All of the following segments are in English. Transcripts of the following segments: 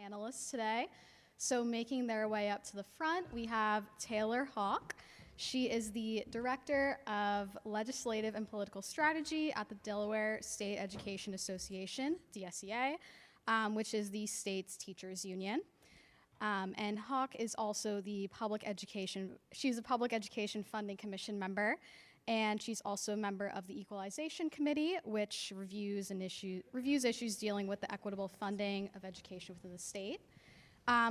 panelists today. So making their way up to the front, we have Taylor Hawk. She is the Director of Legislative and Political Strategy at the Delaware State Education Association, DSEA, which is the state's teachers union. And Hawk is also the she's a Public Education Funding Commission member, and she's also a member of the Equalization Committee, which reviews issues dealing with the equitable funding of education within the state.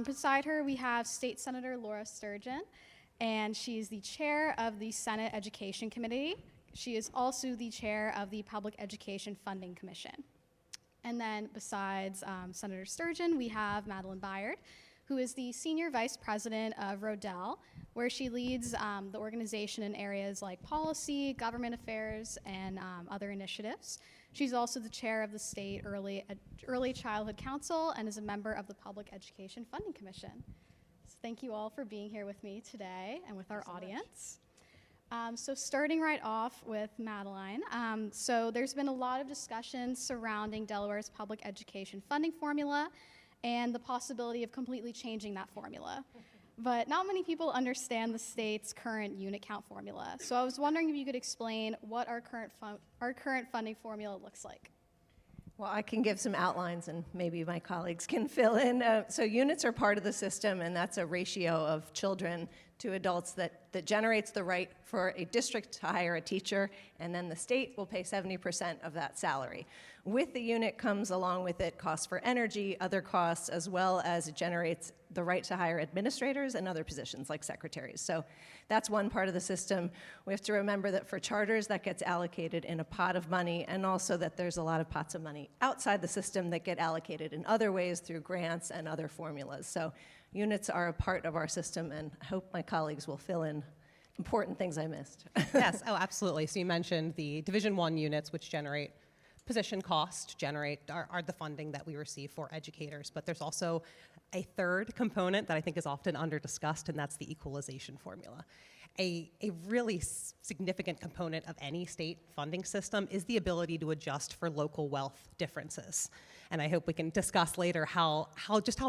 Beside her, we have State Senator Laura Sturgeon, and she's the chair of the Senate Education Committee. She is also the chair of the Public Education Funding Commission. And then besides Senator Sturgeon, we have Madeleine Bayard, who is the Senior Vice President of Rodel, where she leads the organization in areas like policy, government affairs, and other initiatives. She's also the chair of the State Early Childhood Council and is a member of the Public Education Funding Commission. So thank you all for being here with me today and with our audience. So starting right off with Madeleine. So there's been a lot of discussion surrounding Delaware's public education funding formula and the possibility of completely changing that formula. But not many people understand the state's current unit count formula. So I was wondering if you could explain what our current funding formula looks like. Well, I can give some outlines, and maybe my colleagues can fill in. So units are part of the system, and that's a ratio of children to adults that generates the right for a district to hire a teacher, and then the state will pay 70% of that salary. With the unit comes along with it costs for energy, other costs, as well as it generates the right to hire administrators and other positions like secretaries. So that's one part of the system. We have to remember that for charters, that gets allocated in a pot of money, and also that there's a lot of pots of money outside the system that get allocated in other ways through grants and other formulas. So units are a part of our system, and I hope my colleagues will fill in important things I missed. Yes, oh, absolutely. So you mentioned the Division I units, which generate position cost, are the funding that we receive for educators. But there's also a third component that I think is often under-discussed, and that's the equalization formula. A really significant component of any state funding system is the ability to adjust for local wealth differences. And I hope we can discuss later how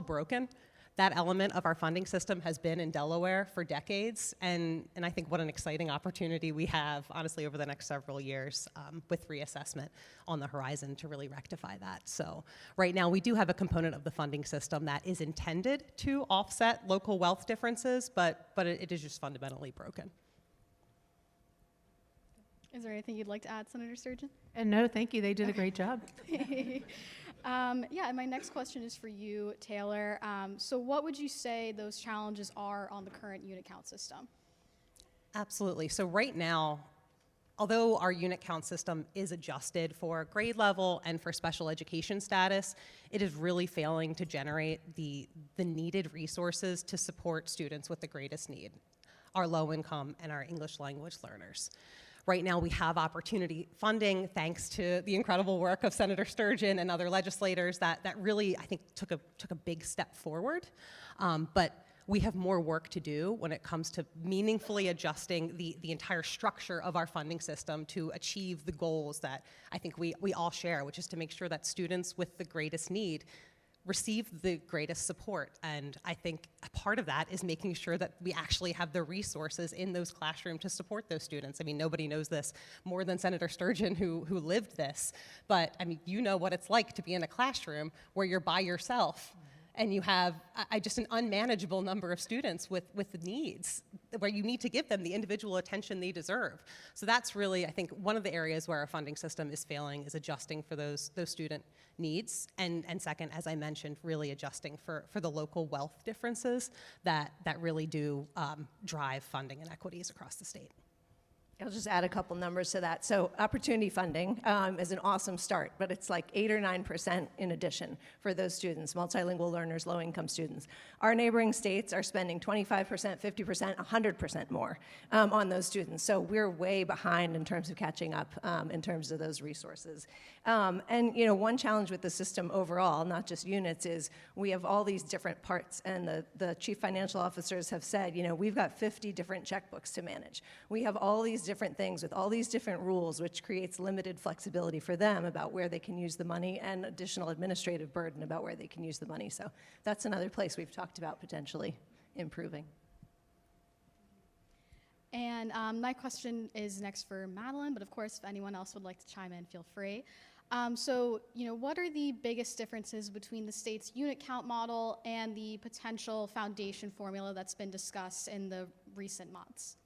broken that element of our funding system has been in Delaware for decades, and I think what an exciting opportunity we have, honestly, over the next several years with reassessment on the horizon to really rectify that. So right now we do have a component of the funding system that is intended to offset local wealth differences, but it is just fundamentally broken. Is there anything you'd like to add, Senator Sturgeon? No, thank you. They did a great job. Yeah, and my next question is for you, Taylor. So what would you say those challenges are on the current unit count system? Absolutely. So right now, although our unit count system is adjusted for grade level and for special education status, it is really failing to generate the needed resources to support students with the greatest need, our low income and our English language learners. Right now, we have opportunity funding, thanks to the incredible work of Senator Sturgeon and other legislators that really, I think, took a big step forward. But we have more work to do when it comes to meaningfully adjusting the entire structure of our funding system to achieve the goals that I think we all share, which is to make sure that students with the greatest need receive the greatest support. And I think a part of that is making sure that we actually have the resources in those classrooms to support those students. I mean, nobody knows this more than Senator Sturgeon, who lived this. But I mean, you know what it's like to be in a classroom where you're by yourself and you have just an unmanageable number of students with needs where you need to give them the individual attention they deserve. So that's really, I think, one of the areas where our funding system is failing, is adjusting for those student needs. And second, as I mentioned, really adjusting for the local wealth differences that really do drive funding inequities across the state. I'll just add a couple numbers to that. So opportunity funding is an awesome start, but it's like 8 or 9% in addition for those students, multilingual learners, low-income students. Our neighboring states are spending 25%, 50%, 100% more on those students. So we're way behind in terms of catching up in terms of those resources. And you know, one challenge with the system overall, not just units, is we have all these different parts, and the chief financial officers have said, you know, we've got 50 different checkbooks to manage. We have all these different things with all these different rules, which creates limited flexibility for them about where they can use the money and additional administrative burden about where they can use the money. So that's another place we've talked about potentially improving. And my question is next for Madeleine, but of course, if anyone else would like to chime in, feel free. So, what are the biggest differences between the state's unit count model and the potential foundation formula that's been discussed in the recent months?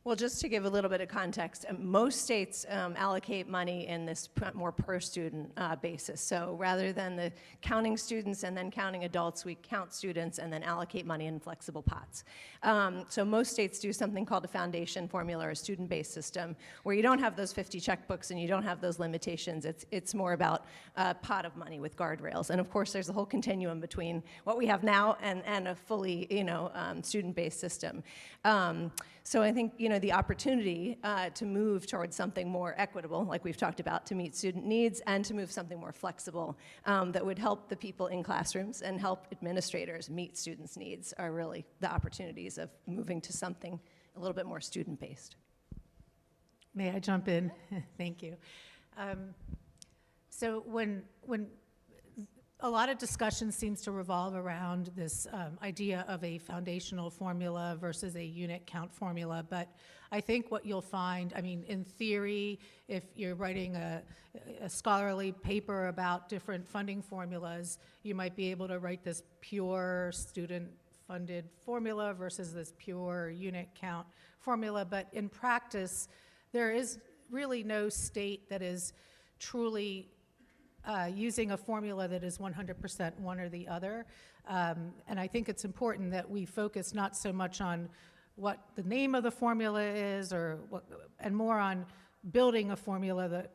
Well, just to give a little bit of context, most states allocate money in this more per-student basis. So rather than the counting students and then counting adults, we count students and then allocate money in flexible pots. So most states do something called a foundation formula or a student-based system, where you don't have those 50 checkbooks and you don't have those limitations. It's more about a pot of money with guardrails. And of course, there's a whole continuum between what we have now and a fully, student-based system. So I think, the opportunity to move towards something more equitable, like we've talked about, to meet student needs, and to move something more flexible that would help the people in classrooms and help administrators meet students' needs are really the opportunities of moving to something a little bit more student-based. May I jump in? Thank you. So when a lot of discussion seems to revolve around this idea of a foundational formula versus a unit count formula, but I think what you'll find, in theory, if you're writing a scholarly paper about different funding formulas, you might be able to write this pure student-funded formula versus this pure unit count formula, but in practice, there is really no state that is truly using a formula that is 100% one or the other. And I think it's important that we focus not so much on what the name of the formula is and more on building a formula that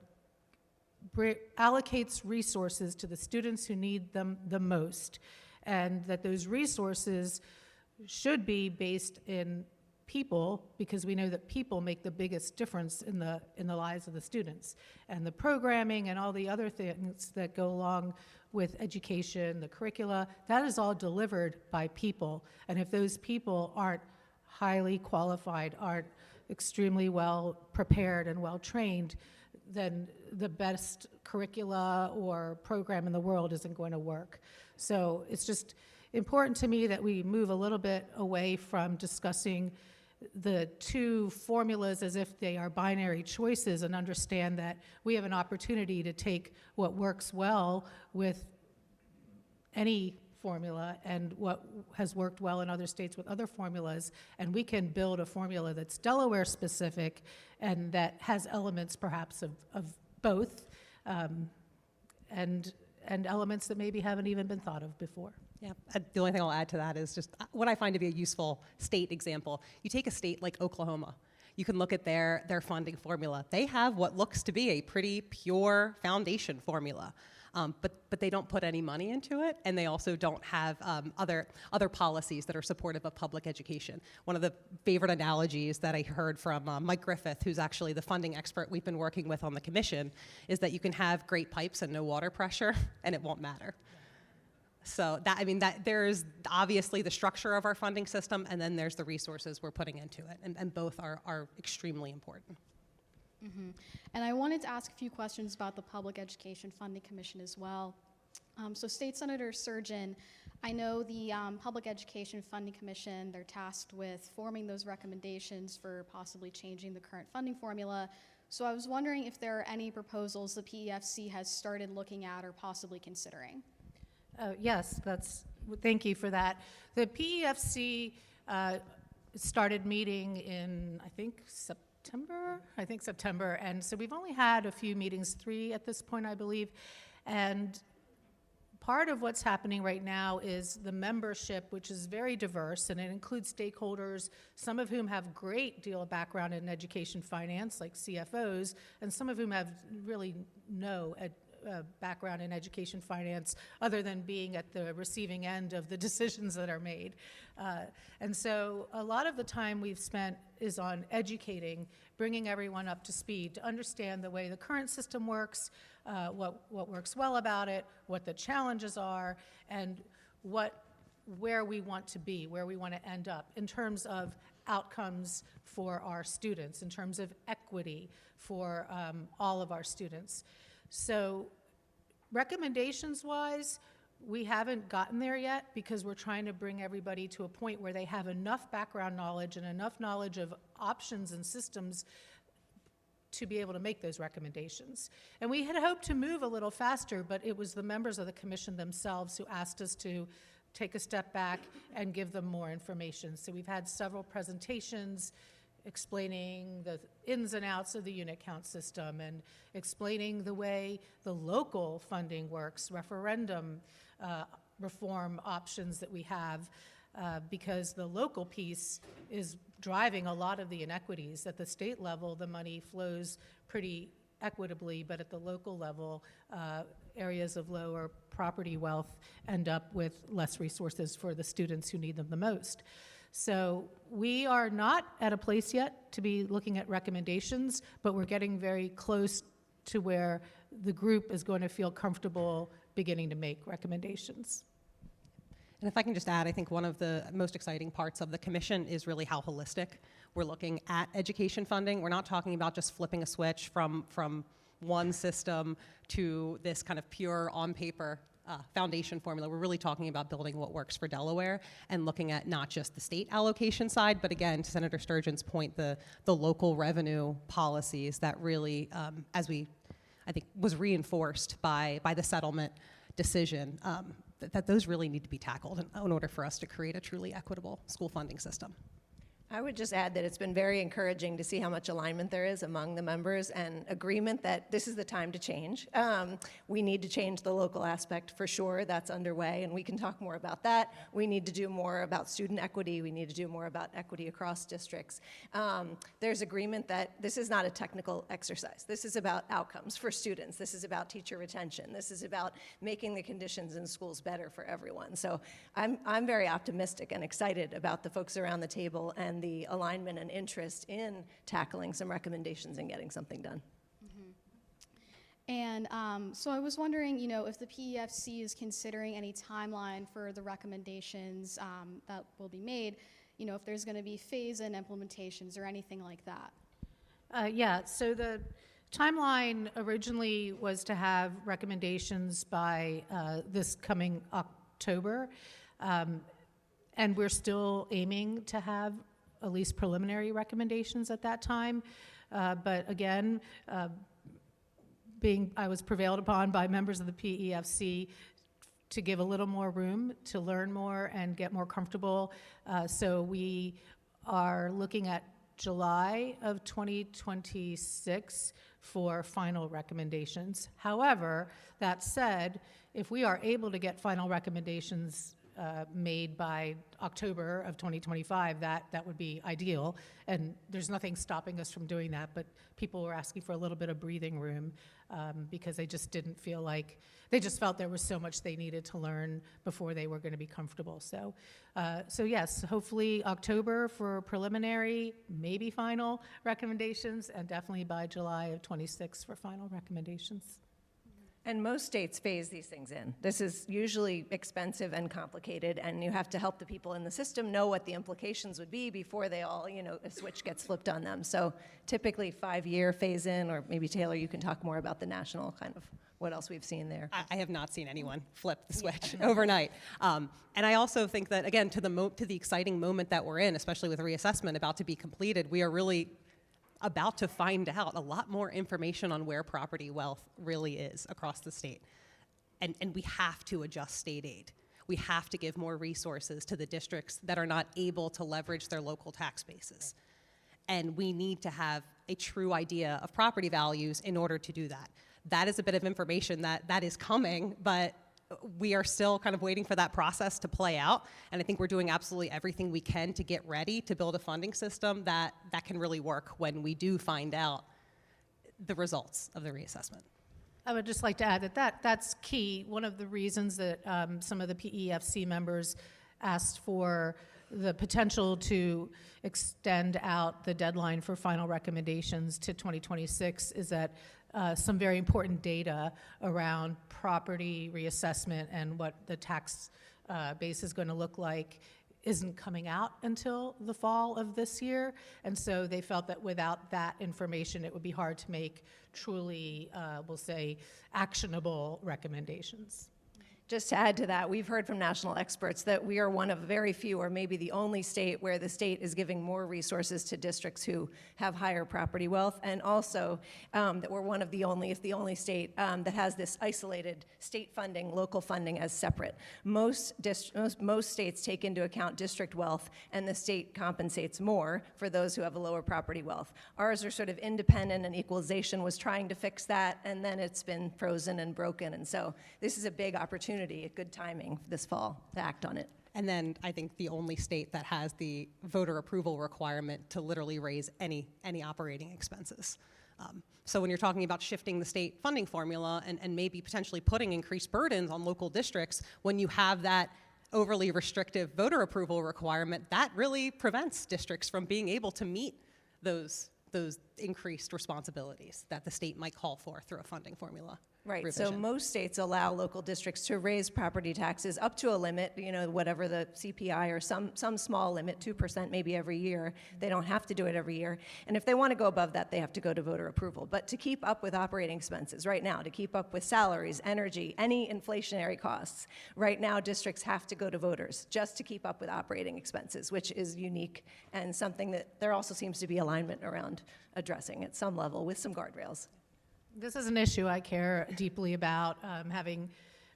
allocates resources to the students who need them the most, and that those resources should be based in people, because we know that people make the biggest difference in the lives of the students. And the programming and all the other things that go along with education, the curricula, that is all delivered by people. And if those people aren't highly qualified, aren't extremely well prepared and well trained, then the best curricula or program in the world isn't going to work. So it's just important to me that we move a little bit away from discussing the two formulas as if they are binary choices, and understand that we have an opportunity to take what works well with any formula and what has worked well in other states with other formulas, and we can build a formula that's Delaware specific and that has elements perhaps of both, and elements that maybe haven't even been thought of before. Yeah, the only thing I'll add to that is just what I find to be a useful state example. You take a state like Oklahoma. You can look at their funding formula. They have what looks to be a pretty pure foundation formula, but they don't put any money into it, and they also don't have other policies that are supportive of public education. One of the favorite analogies that I heard from Mike Griffith, who's actually the funding expert we've been working with on the commission, is that you can have great pipes and no water pressure, and it won't matter. So that there's obviously the structure of our funding system, and then there's the resources we're putting into it, and both are extremely important. Mm-hmm. And I wanted to ask a few questions about the Public Education Funding Commission as well. So State Senator Sturgeon, I know the Public Education Funding Commission, they're tasked with forming those recommendations for possibly changing the current funding formula. So I was wondering if there are any proposals the PEFC has started looking at or possibly considering. Yes, thank you for that. The PEFC started meeting in, I think September, and so we've only had a few meetings, 3 at this point, I believe, and part of what's happening right now is the membership, which is very diverse, and it includes stakeholders, some of whom have a great deal of background in education finance, like CFOs, and some of whom have really no background in education finance other than being at the receiving end of the decisions that are made. And so a lot of the time we've spent is on educating, bringing everyone up to speed to understand the way the current system works, what works well about it, what the challenges are, and where we want to be, where we want to end up in terms of outcomes for our students, in terms of equity for all of our students. So recommendations-wise, we haven't gotten there yet because we're trying to bring everybody to a point where they have enough background knowledge and enough knowledge of options and systems to be able to make those recommendations. And we had hoped to move a little faster, but it was the members of the commission themselves who asked us to take a step back and give them more information. So we've had several presentations explaining the ins and outs of the unit count system and explaining the way the local funding works, referendum reform options that we have, because the local piece is driving a lot of the inequities. At the state level, the money flows pretty equitably, but at the local level, areas of lower property wealth end up with less resources for the students who need them the most. So we are not at a place yet to be looking at recommendations, but we're getting very close to where the group is going to feel comfortable beginning to make recommendations. And if I can just add, I think one of the most exciting parts of the commission is really how holistic we're looking at education funding. We're not talking about just flipping a switch from one system to this kind of pure on paper foundation formula. We're really talking about building what works for Delaware and looking at not just the state allocation side, but again, to Senator Sturgeon's point, the local revenue policies that really, I think was reinforced by the settlement decision, that those really need to be tackled in order for us to create a truly equitable school funding system. I would just add that it's been very encouraging to see how much alignment there is among the members and agreement that this is the time to change. We need to change the local aspect for sure. That's underway, and we can talk more about that. We need to do more about student equity. We need to do more about equity across districts. There's agreement that this is not a technical exercise. This is about outcomes for students. This is about teacher retention. This is about making the conditions in schools better for everyone. So I'm very optimistic and excited about the folks around the table and the alignment and interest in tackling some recommendations and getting something done. And so I was wondering, if the PEFC is considering any timeline for the recommendations that will be made, if there's going to be phase-in implementations or anything like that. Yeah, so the timeline originally was to have recommendations by this coming October, and we're still aiming to have at least preliminary recommendations at that time. But again, I was prevailed upon by members of the PEFC to give a little more room to learn more and get more comfortable. So we are looking at July of 2026 for final recommendations. However, that said, if we are able to get final recommendations made by October of 2025, that would be ideal, and there's nothing stopping us from doing that, but people were asking for a little bit of breathing room because they just didn't feel like, they just felt there was so much they needed to learn before they were going to be comfortable. So yes, hopefully October for preliminary, maybe final recommendations, and definitely by July of 26 for final recommendations. And most states phase these things in. This is usually expensive and complicated, and you have to help the people in the system know what the implications would be before they all, a switch gets flipped on them. So typically 5-year phase in, or maybe Taylor, you can talk more about the national kind of what else we've seen there. I have not seen anyone flip the switch overnight. And I also think that, again, to the exciting moment that we're in, especially with reassessment about to be completed, we are really about to find out a lot more information on where property wealth really is across the state. And we have to adjust state aid. We have to give more resources to the districts that are not able to leverage their local tax bases. And we need to have a true idea of property values in order to do that. That is a bit of information that is coming, but we are still kind of waiting for that process to play out, and I think we're doing absolutely everything we can to get ready to build a funding system that can really work when we do find out the results of the reassessment. I would just like to add that's key. One of the reasons that some of the PEFC members asked for the potential to extend out the deadline for final recommendations to 2026 is that some very important data around property reassessment and what the tax base is going to look like isn't coming out until the fall of this year, and so they felt that without that information, it would be hard to make truly, we'll say, actionable recommendations. Just to add to that, we've heard from national experts that we are one of very few, or maybe the only state, where the state is giving more resources to districts who have higher property wealth, and also that we're one of the only, if the only state, that has this isolated state funding, local funding as separate. Most states take into account district wealth, and the state compensates more for those who have a lower property wealth. Ours are sort of independent, and equalization was trying to fix that, and then it's been frozen and broken, and so this is a big opportunity, a good timing this fall to act on it. And then I think the only state that has the voter approval requirement to literally raise any operating expenses. So when you're talking about shifting the state funding formula and maybe potentially putting increased burdens on local districts, when you have that overly restrictive voter approval requirement, that really prevents districts from being able to meet those increased responsibilities that the state might call for through a funding formula. Right, revision. so most states allow local districts to raise property taxes up to a limit, whatever the CPI or some small limit, 2% maybe every year. They don't have to do it every year. And if they want to go above that, they have to go to voter approval. But to keep up with operating expenses right now, to keep up with salaries, energy, any inflationary costs, right now districts have to go to voters just to keep up with operating expenses, which is unique and something that there also seems to be alignment around addressing at some level with some guardrails. This is an issue I care deeply about, having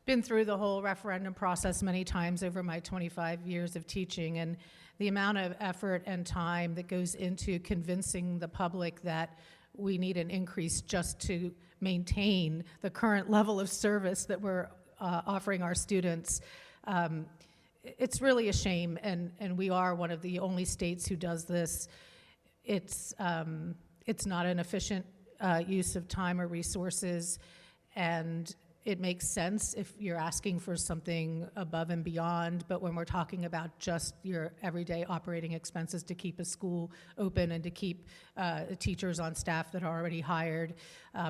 been through the whole referendum process many times over my 25 years of teaching, and the amount of effort and time that goes into convincing the public that we need an increase just to maintain the current level of service that we're offering our students. It's really a shame, and we are one of the only states who does this. It's not an efficient use of time or resources, and it makes sense if you're asking for something above and beyond, but when we're talking about just your everyday operating expenses to keep a school open and to keep teachers on staff that are already hired,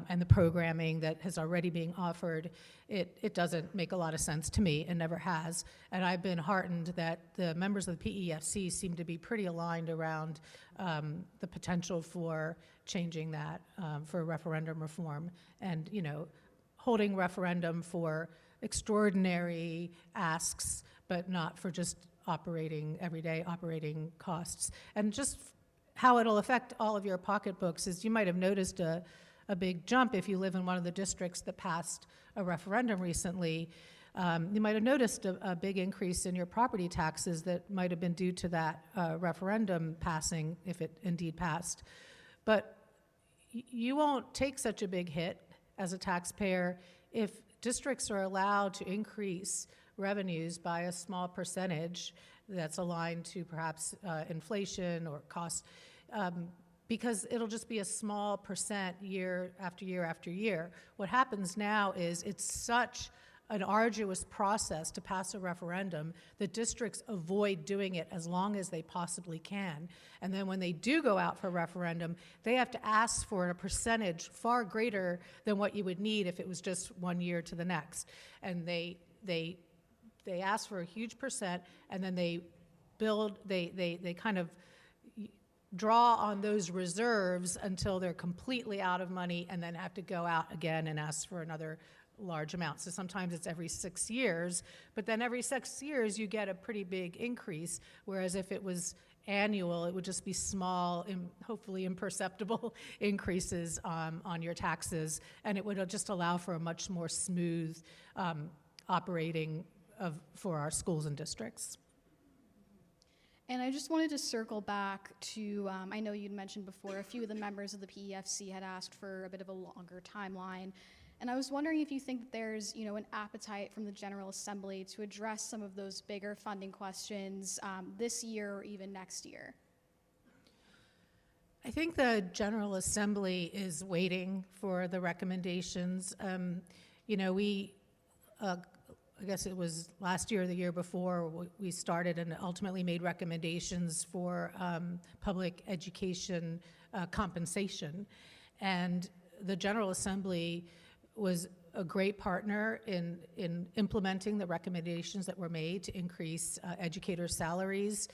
and the programming that has already being offered, it doesn't make a lot of sense to me, and never has. And I've been heartened that the members of the PEFC seem to be pretty aligned around the potential for changing that for referendum reform, and holding referendum for extraordinary asks, but not for just everyday operating costs. And just how it'll affect all of your pocketbooks is you might have noticed a big jump if you live in one of the districts that passed a referendum recently. You might have noticed a big increase in your property taxes that might have been due to that referendum passing, if it indeed passed. But you won't take such a big hit as a taxpayer if districts are allowed to increase revenues by a small percentage that's aligned to perhaps inflation or cost, because it'll just be a small percent year after year after year. What happens now is it's such an arduous process to pass a referendum that districts avoid doing it as long as they possibly can. And then when they do go out for a referendum, they have to ask for a percentage far greater than what you would need if it was just 1 year to the next. And they ask for a huge percent, and then they kind of draw on those reserves until they're completely out of money, and then have to go out again and ask for another large amount. So sometimes it's every 6 years, but then every 6 years you get a pretty big increase, whereas if it was annual, it would just be small, hopefully imperceptible increases on your taxes, and it would just allow for a much more smooth operating for our schools and districts. And I just wanted to circle back to, I know you'd mentioned before, a few of the members of the PEFC had asked for a bit of a longer timeline. And I was wondering if you think that there's, an appetite from the General Assembly to address some of those bigger funding questions this year or even next year. I think the General Assembly is waiting for the recommendations. I guess it was last year or the year before, we started and ultimately made recommendations for public education compensation. And the General Assembly was a great partner in implementing the recommendations that were made to increase educators' salaries.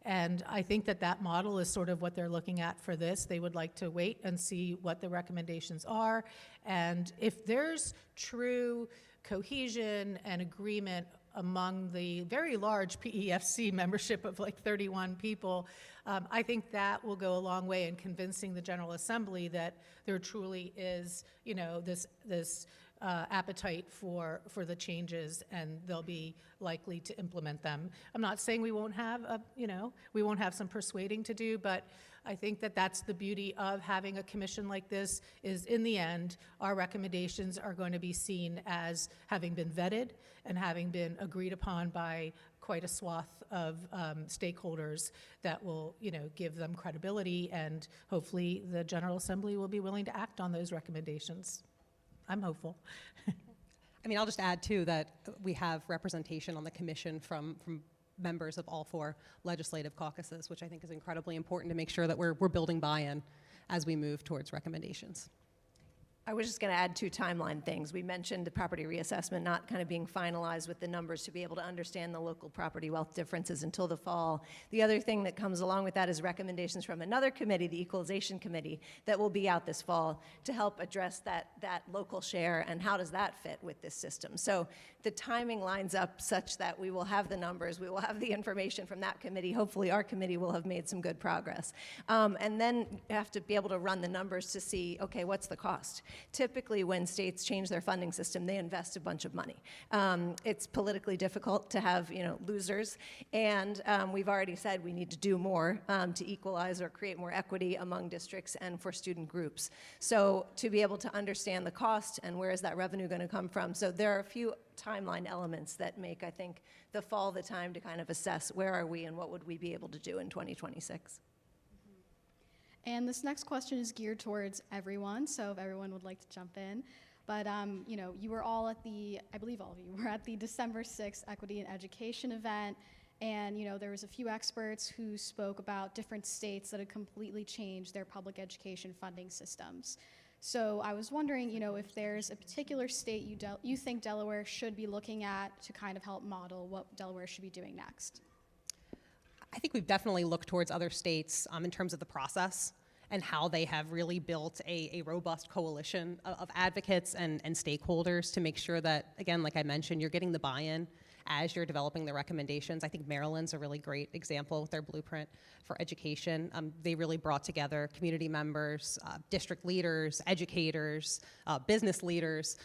And I think that model is sort of what they're looking at for this. They would like to wait and see what the recommendations are. And if there's true cohesion and agreement among the very large PEFC membership of like 31 people, I think that will go a long way in convincing the General Assembly that there truly is, this appetite for the changes, and they'll be likely to implement them. I'm not saying we won't have some persuading to do, but I think that's the beauty of having a commission like this is, in the end, our recommendations are going to be seen as having been vetted and having been agreed upon by quite a swath of stakeholders that will, give them credibility, and hopefully the General Assembly will be willing to act on those recommendations. I'm hopeful. I mean, I'll just add, too, that we have representation on the commission from members of all 4 legislative caucuses, which I think is incredibly important to make sure that we're building buy-in as we move towards recommendations. I was just going to add 2 timeline things. We mentioned the property reassessment not kind of being finalized with the numbers to be able to understand the local property wealth differences until the fall. The other thing that comes along with that is recommendations from another committee, the Equalization Committee, that will be out this fall to help address that local share and how does that fit with this system. So the timing lines up such that we will have the numbers, we will have the information from that committee. Hopefully our committee will have made some good progress. And then you have to be able to run the numbers to see, okay, what's the cost? Typically, when states change their funding system, they invest a bunch of money. It's politically difficult to have, losers, and we've already said we need to do more to equalize or create more equity among districts and for student groups. So to be able to understand the cost and where is that revenue going to come from. So there are a few timeline elements that make, I think, the fall the time to kind of assess where are we and what would we be able to do in 2026. And this next question is geared towards everyone, so if everyone would like to jump in. But, you were all at I believe all of you were at the December 6th Equity in Education event, and, there was a few experts who spoke about different states that had completely changed their public education funding systems. So I was wondering, if there's a particular state you think Delaware should be looking at to kind of help model what Delaware should be doing next. I think we've definitely looked towards other states in terms of the process and how they have really built a robust coalition of advocates and stakeholders to make sure that, again, like I mentioned, you're getting the buy-in as you're developing the recommendations. I think Maryland's a really great example with their blueprint for education. They really brought together community members, district leaders, educators, business leaders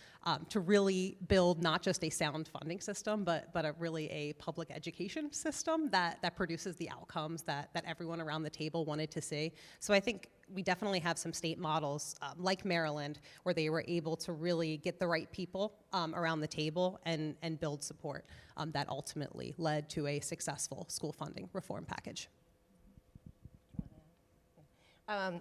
to really build not just a sound funding system, but really a public education system that produces the outcomes that everyone around the table wanted to see. So I think we definitely have some state models like Maryland where they were able to really get the right people around the table and build support that ultimately led to a successful school funding reform package.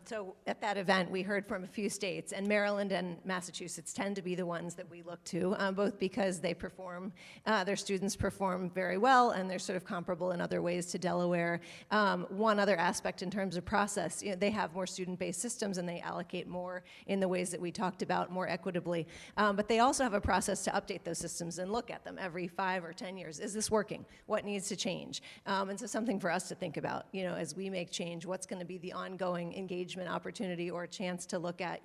So at that event, we heard from a few states, and Maryland and Massachusetts tend to be the ones that we look to, both because they perform, their students perform very well, and they're sort of comparable in other ways to Delaware. One other aspect in terms of process, they have more student-based systems, and they allocate more in the ways that we talked about more equitably. But they also have a process to update those systems and look at them every 5 or 10 years. Is this working? What needs to change? And so something for us to think about, as we make change, what's going to be the ongoing engagement opportunity or a chance to look at,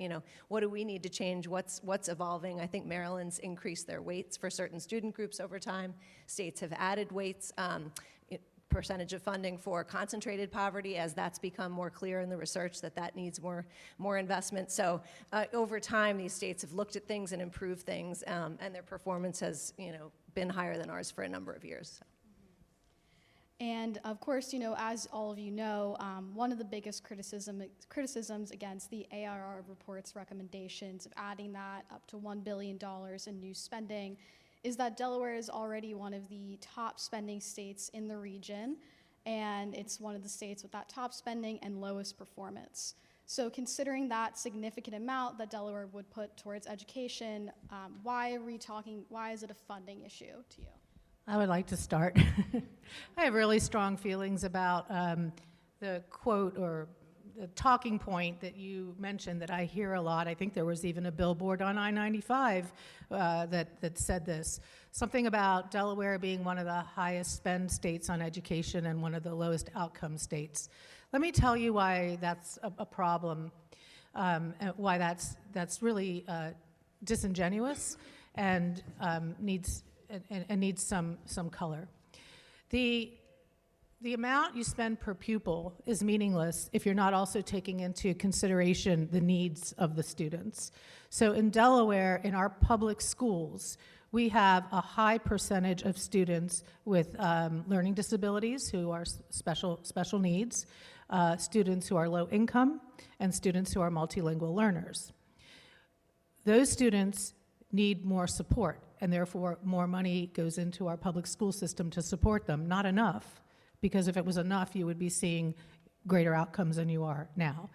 what do we need to change, what's evolving. I think Maryland's increased their weights for certain student groups over time. States have added weights, percentage of funding for concentrated poverty as that's become more clear in the research that needs more investment. So over time, these states have looked at things and improved things, and their performance has, been higher than ours for a number of years. And of course, as all of you know, one of the biggest criticisms against the ARR report's recommendations of adding that up to $1 billion in new spending is that Delaware is already one of the top spending states in the region, and it's one of the states with that top spending and lowest performance. So considering that significant amount that Delaware would put towards education, why is it a funding issue to you? I would like to start. I have really strong feelings about the quote or talking point that you mentioned that I hear a lot, I think there was even a billboard on I-95 that said this, something about Delaware being one of the highest spend states on education and one of the lowest outcome states. Let me tell you why that's a problem, and why that's really disingenuous and needs some color. The amount you spend per pupil is meaningless if you're not also taking into consideration the needs of the students. So in Delaware, in our public schools, we have a high percentage of students with learning disabilities who are special needs, students who are low income, and students who are multilingual learners. Those students need more support, and therefore more money goes into our public school system to support them. Not enough, because if it was enough, you would be seeing greater outcomes than you are now.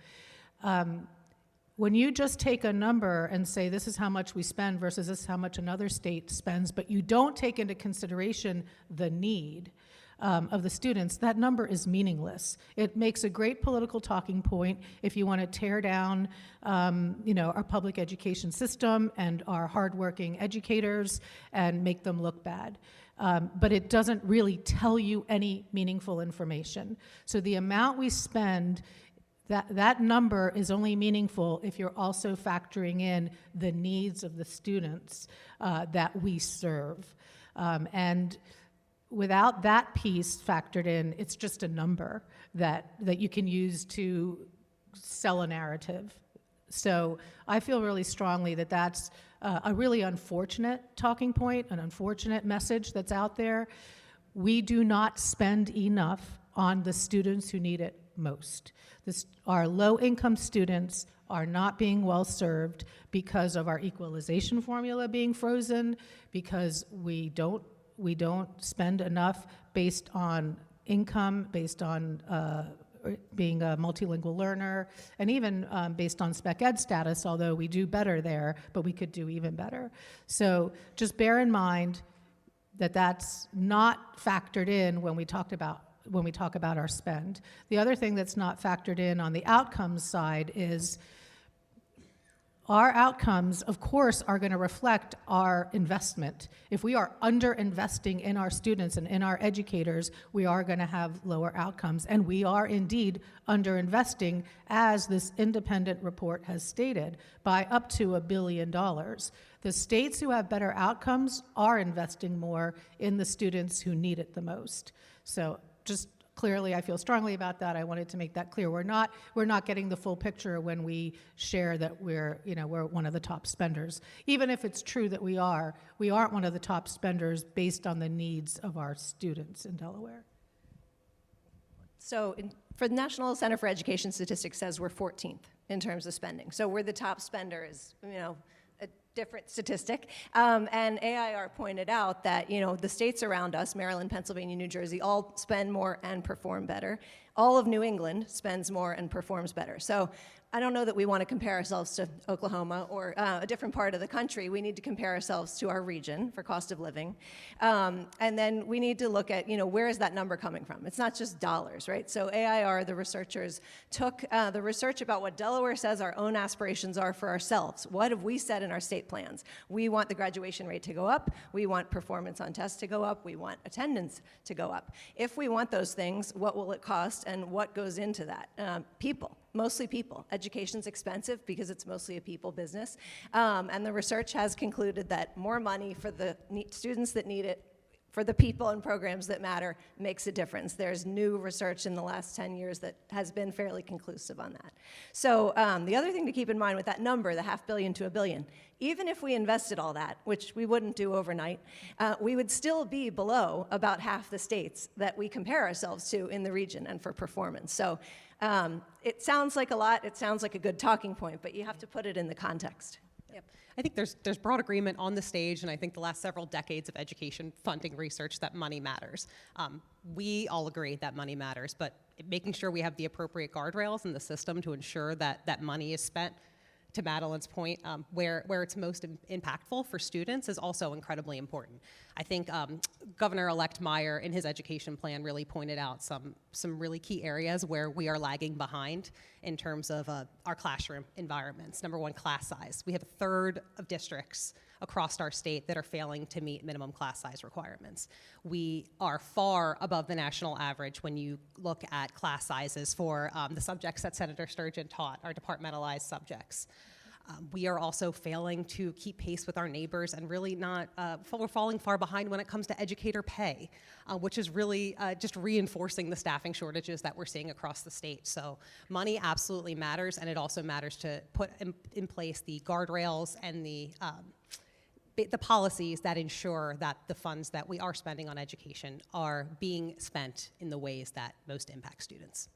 When you just take a number and say this is how much we spend versus this is how much another state spends, but you don't take into consideration the need of the students, that number is meaningless. It makes a great political talking point if you want to tear down our public education system and our hardworking educators and make them look bad. But it doesn't really tell you any meaningful information. So the amount we spend, that number is only meaningful if you're also factoring in the needs of the students that we serve. And without that piece factored in, it's just a number that you can use to sell a narrative. So I feel really strongly that that's a really unfortunate talking point, an unfortunate message that's out there. We do not spend enough on the students who need it most. Our low-income students are not being well served because of our equalization formula being frozen, because we don't spend enough based on income, based on being a multilingual learner, and even based on spec ed status, although we do better there, but we could do even better. So just bear in mind that that's not factored in when we talk about our spend. The other thing that's not factored in on the outcomes side is our outcomes, of course, are going to reflect our investment. If we are under-investing in our students and in our educators, we are going to have lower outcomes. And we are indeed under-investing, as this independent report has stated, by up to $1 billion. The states who have better outcomes are investing more in the students who need it the most. So just clearly, I feel strongly about that. I wanted to make that clear. We're not getting the full picture when we share that we're one of the top spenders. Even if it's true that we aren't one of the top spenders based on the needs of our students in Delaware. So for the National Center for Education Statistics says we're 14th in terms of spending. So we're the top spender is, a different statistic. And AIR pointed out that, the states around us, Maryland, Pennsylvania, New Jersey, all spend more and perform better. All of New England spends more and performs better. So I don't know that we want to compare ourselves to Oklahoma or a different part of the country. We need to compare ourselves to our region for cost of living. And then we need to look at, where is that number coming from? It's not just dollars, right? So AIR, the researchers, took the research about what Delaware says our own aspirations are for ourselves. What have we said in our state plans? We want the graduation rate to go up. We want performance on tests to go up. We want attendance to go up. If we want those things, what will it cost and what goes into that? People. Mostly people. Education's expensive because it's mostly a people business. And the research has concluded that more money for the students that need it, for the people and programs that matter, makes a difference. There's new research in the last 10 years that has been fairly conclusive on that. So the other thing to keep in mind with that number, the $500 million to $1 billion, even if we invested all that, which we wouldn't do overnight, we would still be below about half the states that we compare ourselves to in the region and for performance. So it sounds like a lot, it sounds like a good talking point, but you have to put it in the context. Yep. I think there's broad agreement on the stage, and I think the last several decades of education funding research that money matters. We all agree that money matters, but making sure we have the appropriate guardrails in the system to ensure that that money is spent, to Madeleine's point, where it's most impactful for students is also incredibly important. I think Governor-elect Meyer in his education plan really pointed out some really key areas where we are lagging behind in terms of our classroom environments. Number one, class size. We have a third of districts across our state that are failing to meet minimum class size requirements. We are far above the national average when you look at class sizes for the subjects that Senator Sturgeon taught, our departmentalized subjects. We are also failing to keep pace with our neighbors and really not, we're falling far behind when it comes to educator pay, which is really just reinforcing the staffing shortages that we're seeing across the state. So money absolutely matters, and it also matters to put in place the guardrails and the policies that ensure that the funds that we are spending on education are being spent in the ways that most impact students.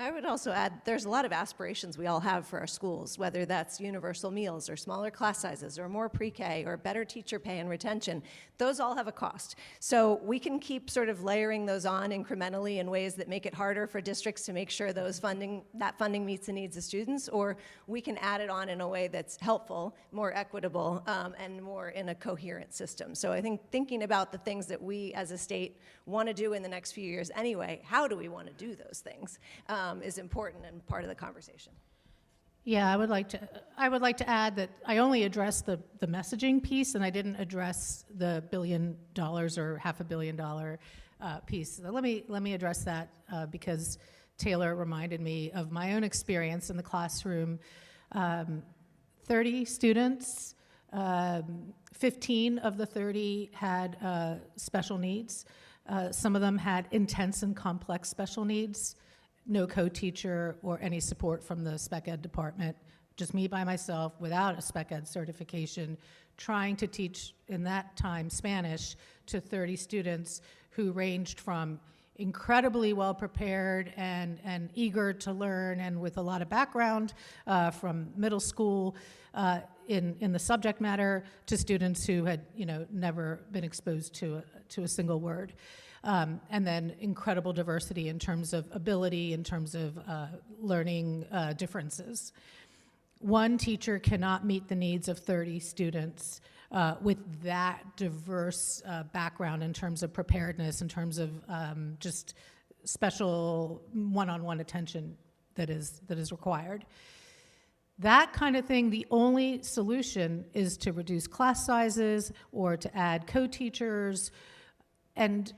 I would also add, there's a lot of aspirations we all have for our schools, whether that's universal meals or smaller class sizes or more pre-K or better teacher pay and retention. Those all have a cost. So we can keep sort of layering those on incrementally in ways that make it harder for districts to make sure that funding meets the needs of students, or we can add it on in a way that's helpful, more equitable, and more in a coherent system. So I think thinking about the things that we as a state want to do in the next few years anyway, how do we want to do those things? Is important and part of the conversation. Yeah, I would like to add that I only addressed the messaging piece, and I didn't address the $1 billion or $500 million piece. So let me address that because Taylor reminded me of my own experience in the classroom. 30 students, 15 of the 30 had special needs. Some of them had intense and complex special needs. No co-teacher or any support from the spec ed department, just me by myself without a spec ed certification, trying to teach, in that time, Spanish to 30 students who ranged from incredibly well prepared and eager to learn and with a lot of background from middle school in the subject matter to students who had never been exposed to a single word. And then incredible diversity in terms of ability, in terms of learning differences. One teacher cannot meet the needs of 30 students with that diverse background in terms of preparedness, in terms of just special one-on-one attention that is required. That kind of thing, the only solution is to reduce class sizes or to add co-teachers. And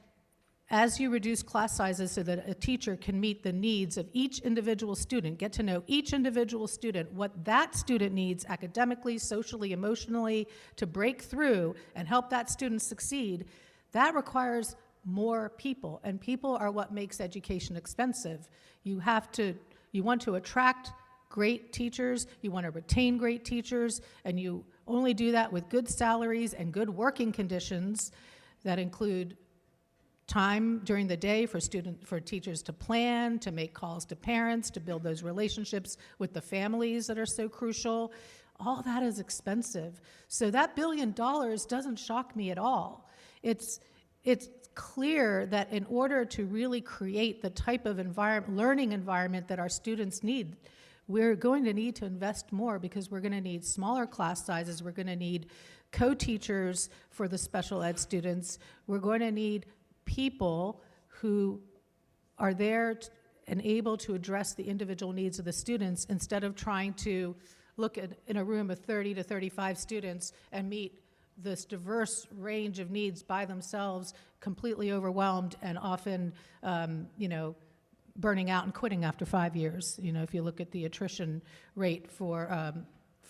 as you reduce class sizes so that a teacher can meet the needs of each individual student, get to know each individual student, what that student needs academically, socially, emotionally, to break through and help that student succeed, that requires more people. And people are what makes education expensive. You want to attract great teachers, you want to retain great teachers, and you only do that with good salaries and good working conditions that include time during the day for teachers to plan, to make calls to parents, to build those relationships with the families that are so crucial. All that is expensive. So that $1 billion doesn't shock me at all. It's clear that in order to really create the type of learning environment that our students need, we're going to need to invest more because we're going to need smaller class sizes. We're going to need co-teachers for the special ed students. We're going to need people who are there and able to address the individual needs of the students instead of trying to look in a room of 30 to 35 students and meet this diverse range of needs by themselves, completely overwhelmed and often, burning out and quitting after 5 years. If you look at the attrition rate for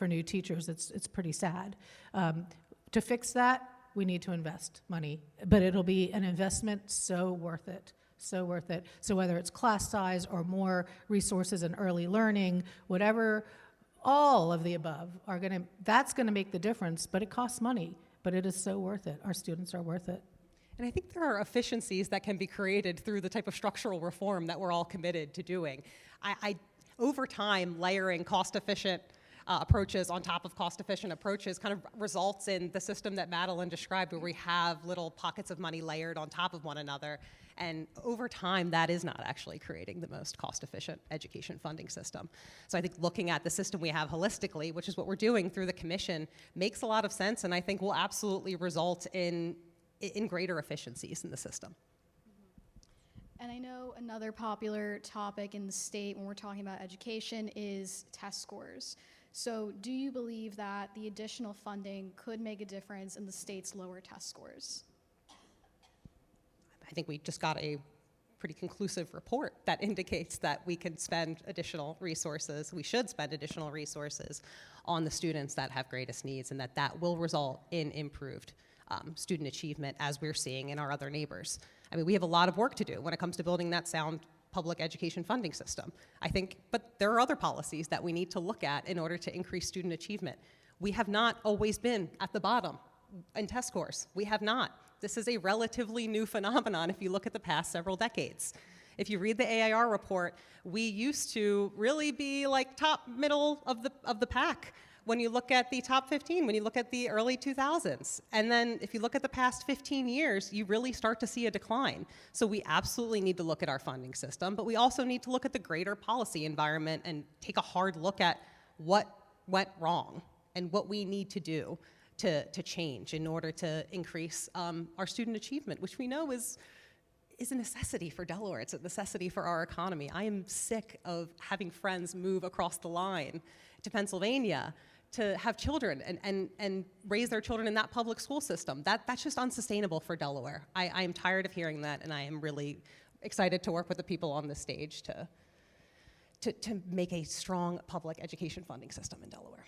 new teachers, it's pretty sad. To fix that, we need to invest money, but it'll be an investment so worth it, so worth it. So whether it's class size or more resources in early learning, whatever, all of the above that's gonna make the difference, but it costs money, but it is so worth it. Our students are worth it. And I think there are efficiencies that can be created through the type of structural reform that we're all committed to doing. Over time, layering cost-efficient approaches on top of cost-efficient approaches kind of results in the system that Madeleine described, where we have little pockets of money layered on top of one another. And over time, that is not actually creating the most cost-efficient education funding system. So I think looking at the system we have holistically, which is what we're doing through the commission, makes a lot of sense, and I think will absolutely result in greater efficiencies in the system. And I know another popular topic in the state when we're talking about education is test scores. So do you believe that the additional funding could make a difference in the state's lower test scores? I think we just got a pretty conclusive report that indicates that we could spend additional resources, we should spend additional resources on the students that have greatest needs, and that will result in improved student achievement, as we're seeing in our other neighbors. I mean, we have a lot of work to do when it comes to building that sound public education funding system, I think, but there are other policies that we need to look at in order to increase student achievement. We have not always been at the bottom in test scores. We have not. This is a relatively new phenomenon if you look at the past several decades. If you read the AIR report, we used to really be like top middle of the pack when you look at the top 15, when you look at the early 2000s. And then if you look at the past 15 years, you really start to see a decline. So we absolutely need to look at our funding system, but we also need to look at the greater policy environment and take a hard look at what went wrong and what we need to do to change in order to increase our student achievement, which we know is a necessity for Delaware. It's a necessity for our economy. I am sick of having friends move across the line to Pennsylvania to have children and raise their children in that public school system. That's just unsustainable for Delaware. I am tired of hearing that, and I am really excited to work with the people on this stage to make a strong public education funding system in Delaware.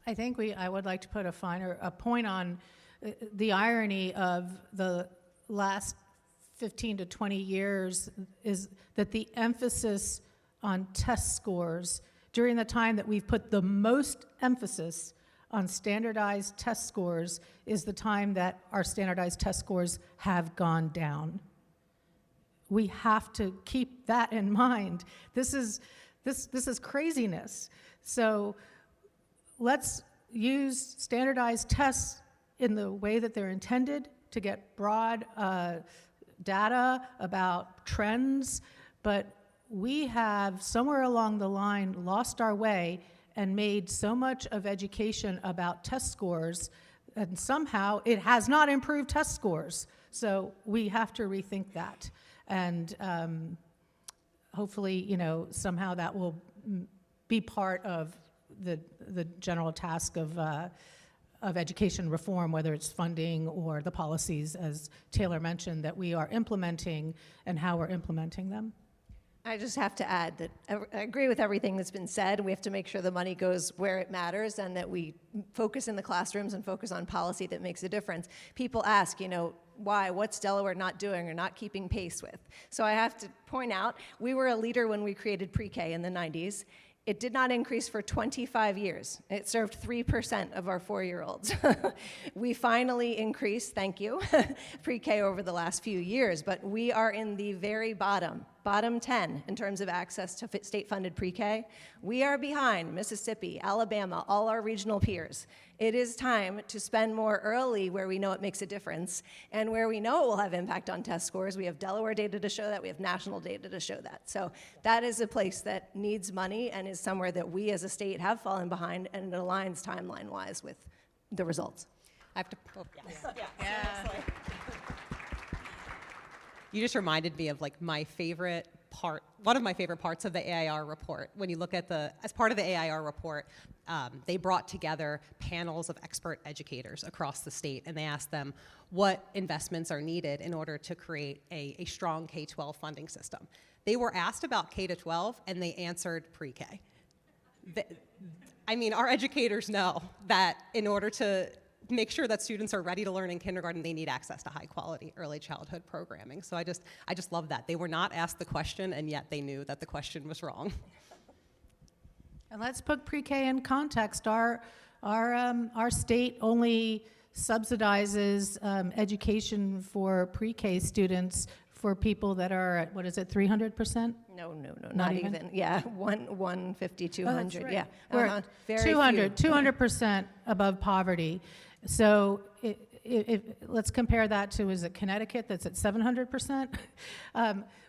I think I would like to put a point on the irony of the last 15 to 20 years is that the emphasis on test scores during the time that we've put the most emphasis on standardized test scores is the time that our standardized test scores have gone down. We have to keep that in mind. This is craziness. So let's use standardized tests in the way that they're intended to get broad data about trends, but we have somewhere along the line lost our way and made so much of education about test scores, and somehow it has not improved test scores. So we have to rethink that. And hopefully, somehow that will be part of the general task of education reform, whether it's funding or the policies, as Taylor mentioned, that we are implementing and how we're implementing them. I just have to add that I agree with everything that's been said. We have to make sure the money goes where it matters and that we focus in the classrooms and focus on policy that makes a difference. People ask, why? What's Delaware not doing or not keeping pace with? So I have to point out, we were a leader when we created pre-K in the 90s. It did not increase for 25 years. It served 3% of our 4-year-olds. We finally increased, thank you, pre-K over the last few years, but we are in the very bottom 10 in terms of access to state-funded pre-K. We are behind Mississippi, Alabama, all our regional peers. It is time to spend more early where we know it makes a difference and where we know it will have impact on test scores. We have Delaware data to show that. We have national data to show that. So that is a place that needs money and is somewhere that we as a state have fallen behind, and it aligns timeline-wise with the results. I have to, yes. Yeah. You just reminded me of my favorite part, one of my favorite parts of the AIR report. When you look at as part of the AIR report, they brought together panels of expert educators across the state, and they asked them what investments are needed in order to create a strong K-12 funding system. They were asked about K-12, and they answered pre-K. Our educators know that in order to make sure that students are ready to learn in kindergarten, they need access to high-quality early childhood programming. So I just love that. They were not asked the question, and yet they knew that the question was wrong. And let's put pre-K in context. Our state only subsidizes education for pre-K students for people that are at, 300%? No, not even. Yeah, 150, 200, right. Yeah. We're Very 200% above poverty. So let's compare that to, is it Connecticut that's at 700%?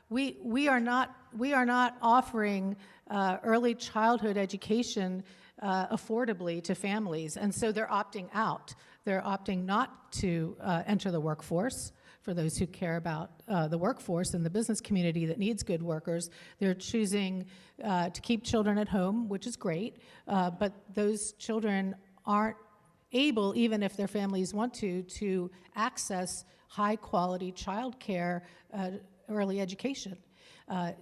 We are not offering early childhood education affordably to families, and so they're opting out. They're opting not to enter the workforce for those who care about the workforce and the business community that needs good workers. They're choosing to keep children at home, which is great, but those children aren't able, even if their families want to access high-quality childcare, early education.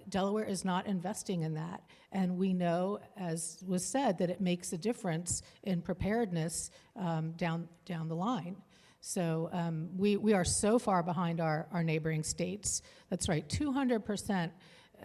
Delaware is not investing in that, and we know, as was said, that it makes a difference in preparedness down the line. So we are so far behind our neighboring states. That's right, 200%,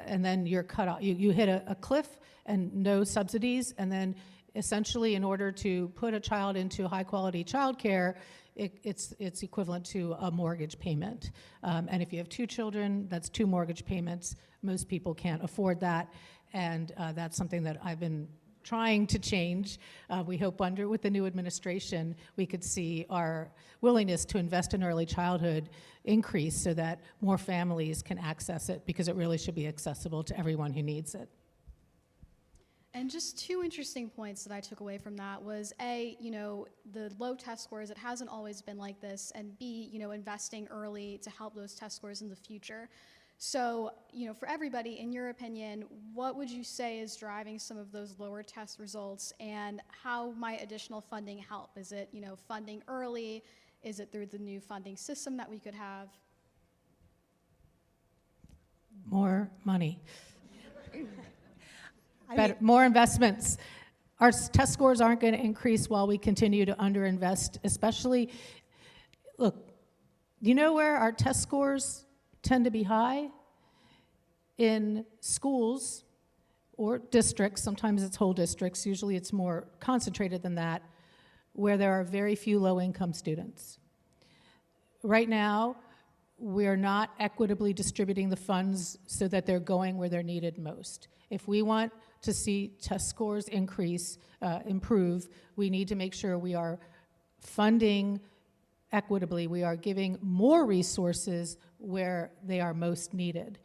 and then you're cut off. You hit a cliff and no subsidies, and then essentially in order to put a child into high-quality childcare, it's equivalent to a mortgage payment. And if you have 2 children, that's 2 mortgage payments. Most people can't afford that, and that's something that I've been trying to change. We hope with the new administration, we could see our willingness to invest in early childhood increase so that more families can access it, because it really should be accessible to everyone who needs it. And just 2 interesting points that I took away from that was A, the low test scores, it hasn't always been like this, and B, investing early to help those test scores in the future. So, for everybody, in your opinion, what would you say is driving some of those lower test results, and how might additional funding help? Is it, funding early? Is it through the new funding system that we could have? More money. More investments. Our test scores aren't going to increase while we continue to underinvest, especially, look, you know where our test scores tend to be high? In schools or districts, sometimes it's whole districts, usually it's more concentrated than that, where there are very few low-income students. Right now, we're not equitably distributing the funds so that they're going where they're needed most. If we want to see test scores improve, we need to make sure we are funding equitably. We are giving more resources where they are most needed,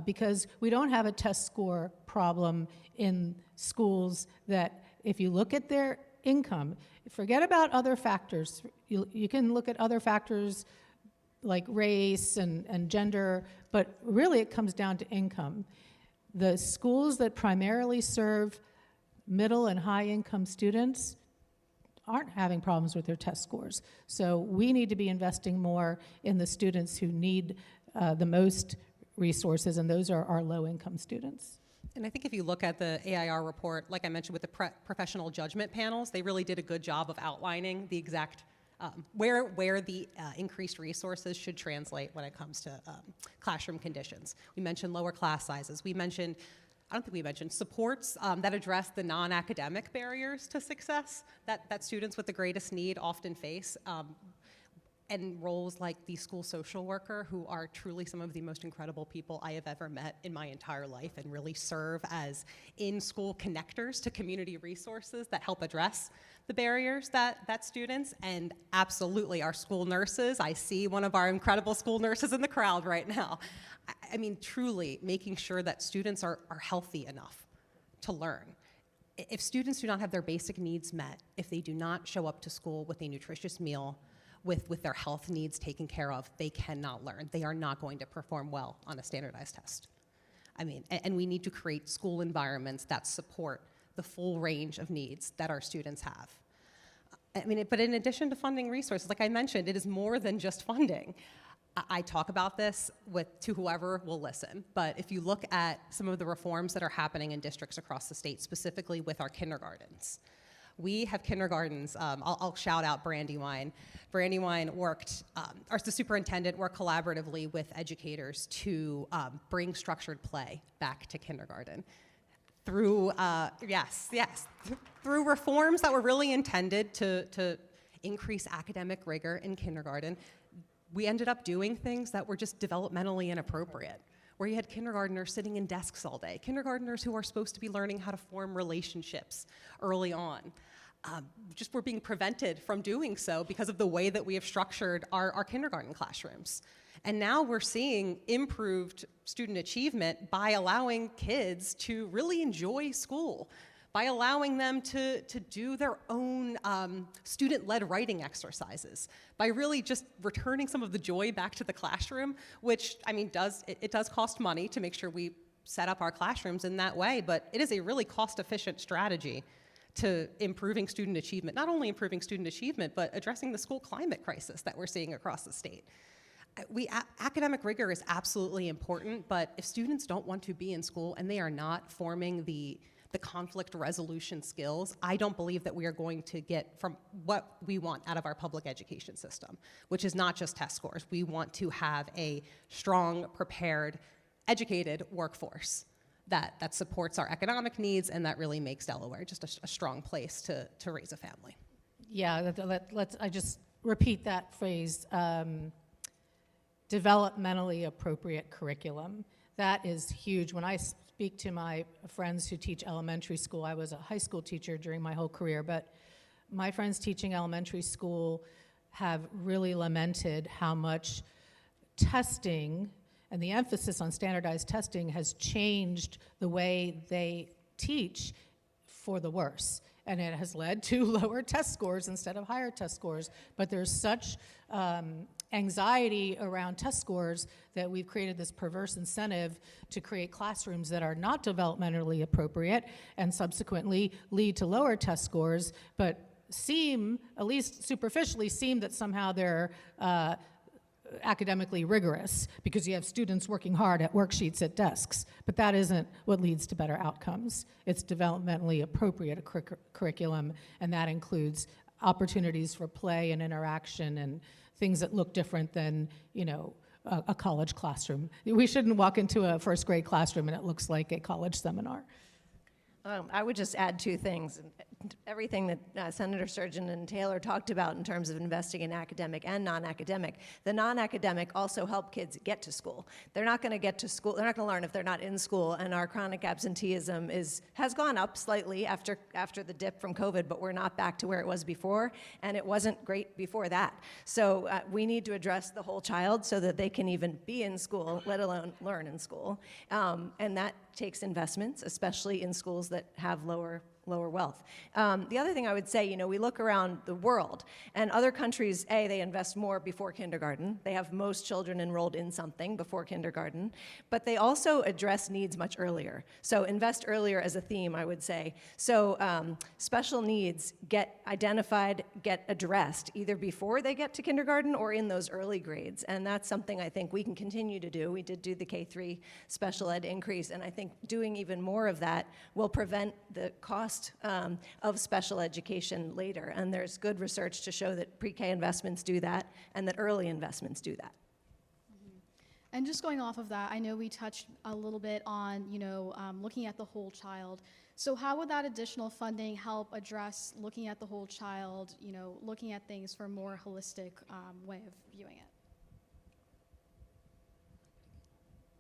because we don't have a test score problem in schools that, if you look at their income, forget about other factors. You can look at other factors like race and gender, but really it comes down to income. The schools that primarily serve middle and high income students aren't having problems with their test scores. So we need to be investing more in the students who need the most resources, and those are our low income students. And I think if you look at the AIR report, like I mentioned with the professional judgment panels, they really did a good job of outlining the exact where the increased resources should translate when it comes to classroom conditions. We mentioned lower class sizes. I don't think we mentioned supports that address the non-academic barriers to success that students with the greatest need often face. And roles like the school social worker, who are truly some of the most incredible people I have ever met in my entire life, and really serve as in-school connectors to community resources that help address the barriers that students, and absolutely our school nurses. I see one of our incredible school nurses in the crowd right now. I mean, truly making sure that students are healthy enough to learn. If students do not have their basic needs met, if they do not show up to school with a nutritious meal, with their health needs taken care of, they cannot learn. They are not going to perform well on a standardized test. I mean, and we need to create school environments that support the full range of needs that our students have. I mean, but in addition to funding resources, like I mentioned, it is more than just funding. I talk about this to whoever will listen, but if you look at some of the reforms that are happening in districts across the state, specifically with our kindergartens, we have kindergartens. I'll shout out Brandywine. Brandywine the superintendent worked collaboratively with educators to bring structured play back to kindergarten through, through reforms that were really intended to increase academic rigor in kindergarten. We ended up doing things that were just developmentally inappropriate, where you had kindergartners sitting in desks all day, kindergartners who are supposed to be learning how to form relationships early on. Just were being prevented from doing so because of the way that we have structured our kindergarten classrooms. And now we're seeing improved student achievement by allowing kids to really enjoy school, by allowing them to do their own student-led writing exercises, by really just returning some of the joy back to the classroom, which, I mean, it does cost money to make sure we set up our classrooms in that way, but it is a really cost-efficient strategy to improving student achievement, not only improving student achievement, but addressing the school climate crisis that we're seeing across the state. Academic rigor is absolutely important, but if students don't want to be in school and they are not forming the conflict resolution skills, I don't believe that we are going to get from what we want out of our public education system, which is not just test scores. We want to have a strong, prepared, educated workforce that supports our economic needs and that really makes Delaware just a strong place to raise a family. Yeah, I just repeat that phrase, developmentally appropriate curriculum. That is huge. When I speak to my friends who teach elementary school, I was a high school teacher during my whole career, but my friends teaching elementary school have really lamented how much testing and the emphasis on standardized testing has changed the way they teach for the worse. And it has led to lower test scores instead of higher test scores. But there's such anxiety around test scores that we've created this perverse incentive to create classrooms that are not developmentally appropriate and subsequently lead to lower test scores, but seem, at least superficially, seem that somehow they're academically rigorous because you have students working hard at worksheets at desks, but that isn't what leads to better outcomes. It's developmentally appropriate curriculum, and that includes opportunities for play and interaction and things that look different than, you know, a college classroom. We shouldn't walk into a first grade classroom and it looks like a college seminar. I would just add two things. Everything that Senator Sturgeon and Taylor talked about in terms of investing in academic and non-academic. The non-academic also help kids get to school. They're not going to get to school, they're not going to learn if they're not in school, and our chronic absenteeism has gone up slightly after the dip from COVID, but we're not back to where it was before, and it wasn't great before that. So we need to address the whole child so that they can even be in school, let alone learn in school. And that takes investments, especially in schools that have lower wealth. The other thing I would say, you know, we look around the world, and other countries, they invest more before kindergarten. They have most children enrolled in something before kindergarten, but they also address needs much earlier. So invest earlier as a theme, I would say. So special needs get identified, get addressed, either before they get to kindergarten or in those early grades, and that's something I think we can continue to do. We did do the K-3 special ed increase, and I think doing even more of that will prevent the cost of special education later. And there's good research to show that pre-K investments do that and that early investments do that. Mm-hmm. And just going off of that, I know we touched a little bit on, you know, looking at the whole child. So how would that additional funding help address looking at the whole child, you know, looking at things for a more holistic way of viewing it?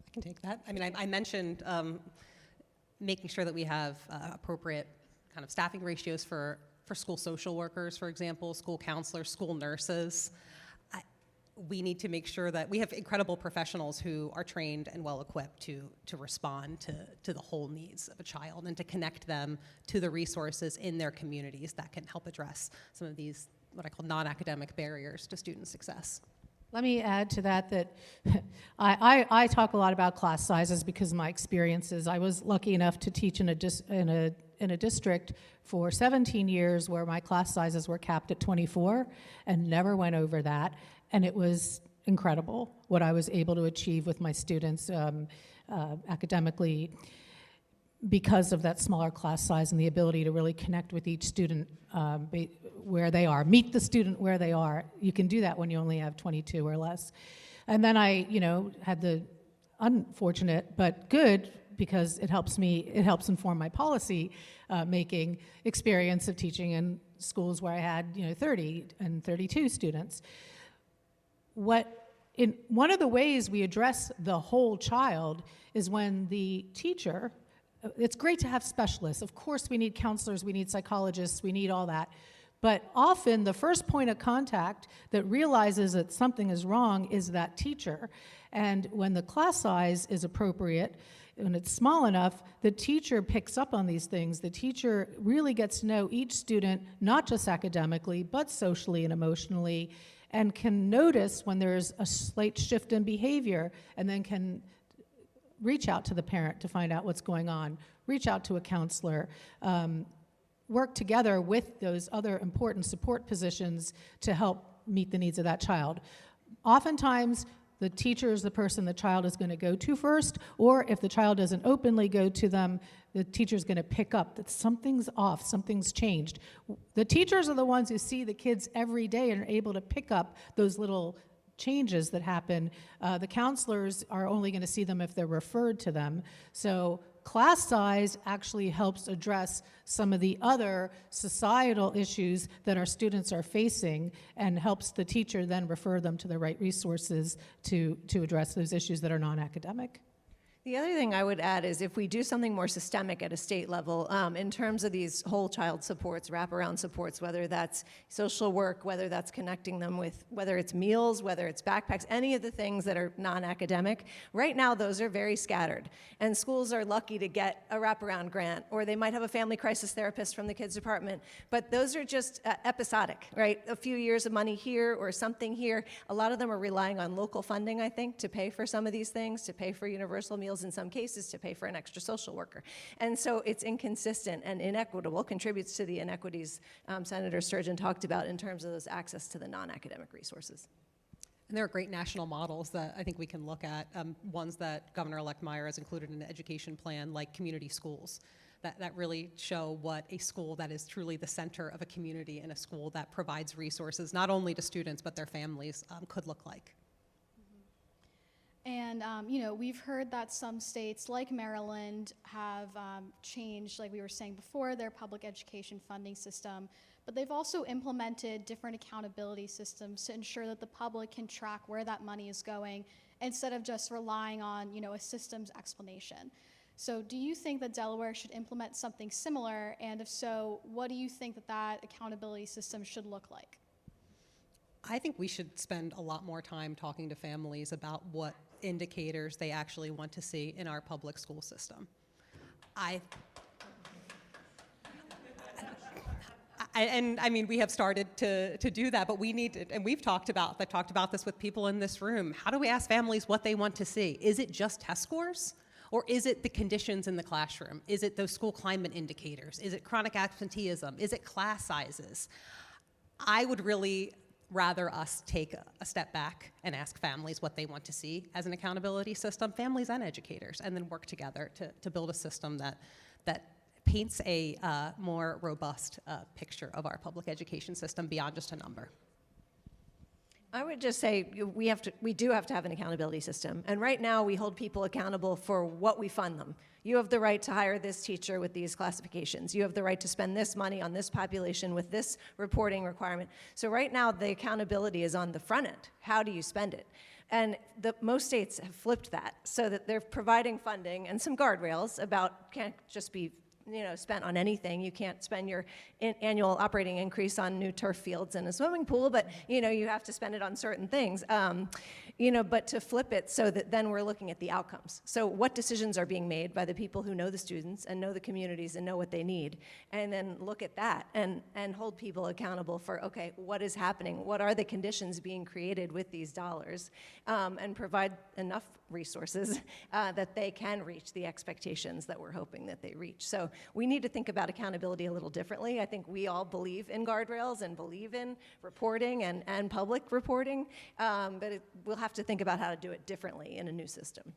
I can take that. I mean, I mentioned making sure that we have appropriate kind of staffing ratios for school social workers, for example, school counselors, school nurses. We need to make sure that we have incredible professionals who are trained and well-equipped to respond to the whole needs of a child and to connect them to the resources in their communities that can help address some of these, what I call non-academic barriers to student success. Let me add to that I talk a lot about class sizes because of my experiences. I was lucky enough to teach in a district for 17 years where my class sizes were capped at 24 and never went over that. And it was incredible what I was able to achieve with my students academically because of that smaller class size and the ability to really connect with each student where they are, meet the student where they are. You can do that when you only have 22 or less. And then I, you know, had the unfortunate but good, because it helps inform my policy making experience of teaching in schools where I had, you know, 30 and 32 students. One of the ways we address the whole child is when the teacher, it's great to have specialists. Of course, we need counselors, we need psychologists, we need all that. But often, the first point of contact that realizes that something is wrong is that teacher. And when the class size is appropriate, when it's small enough, the teacher picks up on these things. The teacher really gets to know each student, not just academically, but socially and emotionally, and can notice when there's a slight shift in behavior, and then can reach out to the parent to find out what's going on, reach out to a counselor, work together with those other important support positions to help meet the needs of that child. Oftentimes, the teacher is the person the child is going to go to first, or if the child doesn't openly go to them, the teacher's going to pick up that something's off, something's changed. The teachers are the ones who see the kids every day and are able to pick up those little changes that happen. The counselors are only going to see them if they're referred to them. So class size actually helps address some of the other societal issues that our students are facing, and helps the teacher then refer them to the right resources to address those issues that are non-academic. The other thing I would add is if we do something more systemic at a state level, in terms of these whole child supports, wraparound supports, whether that's social work, whether that's connecting them with, whether it's meals, whether it's backpacks, any of the things that are non-academic, right now those are very scattered. And schools are lucky to get a wraparound grant, or they might have a family crisis therapist from the kids department, but those are just episodic, right? A few years of money here or something here. A lot of them are relying on local funding, I think, to pay for some of these things, to pay for universal meals in some cases, to pay for an extra social worker. And so it's inconsistent and inequitable, contributes to the inequities Senator Sturgeon talked about in terms of those access to the non-academic resources. And there are great national models that I think we can look at, ones that Governor-elect Meyer has included in the education plan, like community schools, that really show what a school that is truly the center of a community and a school that provides resources not only to students but their families could look like. And, we've heard that some states like Maryland have changed, like we were saying before, their public education funding system, but they've also implemented different accountability systems to ensure that the public can track where that money is going instead of just relying on, a systems explanation. So do you think that Delaware should implement something similar? And if so, what do you think that accountability system should look like? I think we should spend a lot more time talking to families about what indicators they actually want to see in our public school system. We have started to do that, but we need to, and I've talked about this with people in this room. How do we ask families what they want to see? Is it just test scores? Or is it the conditions in the classroom? Is it those school climate indicators? Is it chronic absenteeism? Is it class sizes? I would really rather us take a step back and ask families what they want to see as an accountability system, families and educators, and then work together to build a system that paints a more robust picture of our public education system beyond just a number. I would just say we do have to have an accountability system. And right now we hold people accountable for what we fund them. You have the right to hire this teacher with these classifications. You have the right to spend this money on this population with this reporting requirement. So right now the accountability is on the front end. How do you spend it? And most states have flipped that so that they're providing funding and some guardrails about can't just be spent on anything. You can't spend your annual operating increase on new turf fields and a swimming pool, but you have to spend it on certain things. But to flip it so that then we're looking at the outcomes. So what decisions are being made by the people who know the students and know the communities and know what they need, and then look at that and hold people accountable for, okay, what is happening? What are the conditions being created with these dollars? And provide enough resources that they can reach the expectations that we're hoping that they reach. So we need to think about accountability a little differently. I think we all believe in guardrails and believe in reporting and public reporting, but we'll have to think about how to do it differently in a new system.